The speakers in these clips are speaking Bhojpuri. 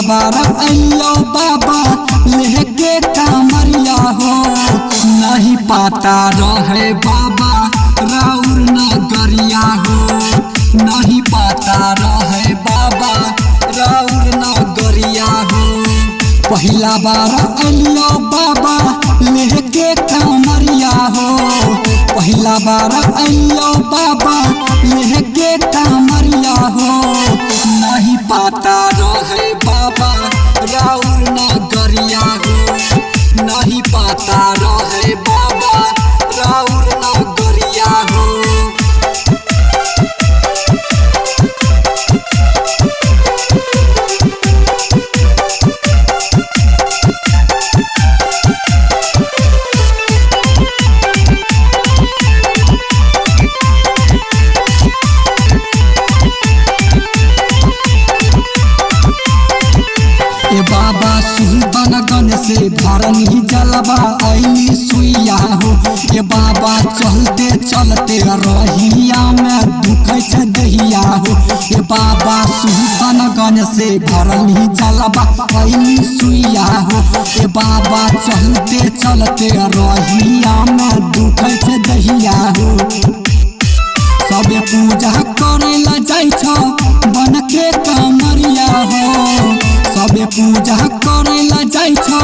बार अइयो बाबा लेके कामरिया हो। नहीं पाता रहे बाबा राउर नगरिया हो। नहीं पाता रहे बाबा राउर नगरिया हो। पहला बार अइयो बाबा लेके कामरिया हो। पहला बार अइयो बाबा लेके कामरिया हो। नहीं पाता रहे बाबा राउर नगरिया हो। नहीं पाता रहे बाबा राउर नगरिया हो। बाबा सुल्तानगंज से भरनी जलवा अली सुइया हो। ये बाबा चलते चलते रहिया में दुखे से दहिया हो। ये बाबा सुल्तानगंज से भरनी जलवा अली सुइया हो। ये बाबा चलते चलते रहिया में दुखे से दहिया हो। सबे पूजा करे ला जाय छ बन के कामरिया हो। सबे पूजा करे ला जाय छ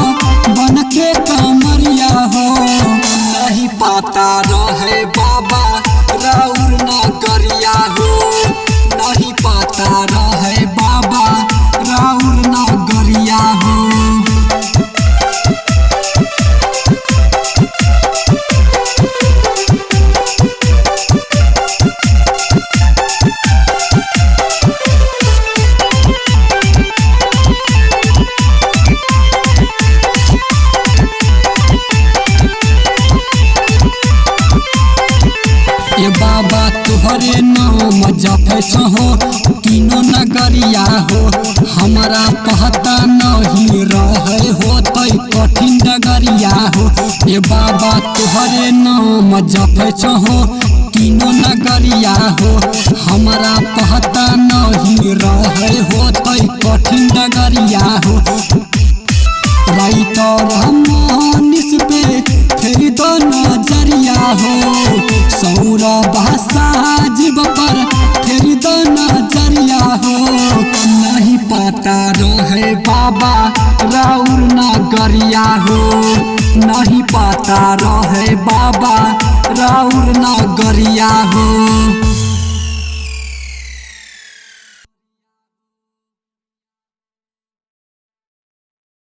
बन के कामरिया हो। नहीं पाता रहे बाबा राउर नगरिया हो। नहीं पाता रहे बाबा राउर नगरिया हो। बाबा तुहरे नाम जपे हो तीनों नगरिया हो। हमारा पता नहीं रहे होते कठिन नगरिया हो। ये बाबा तुहरे नाम जपे हो तीनों नगरिया हो। हमारा पता नहीं रहे होते कठिन नगरिया हो। राइटर मनीष पे फिर दो नजरिया हो। सौरभ साजिब पर फिर दो नजरिया हो। नहीं पाता रहे बाबा राउर नगरिया हो। नहीं पाता रहे बाबा राउर नगरिया हो।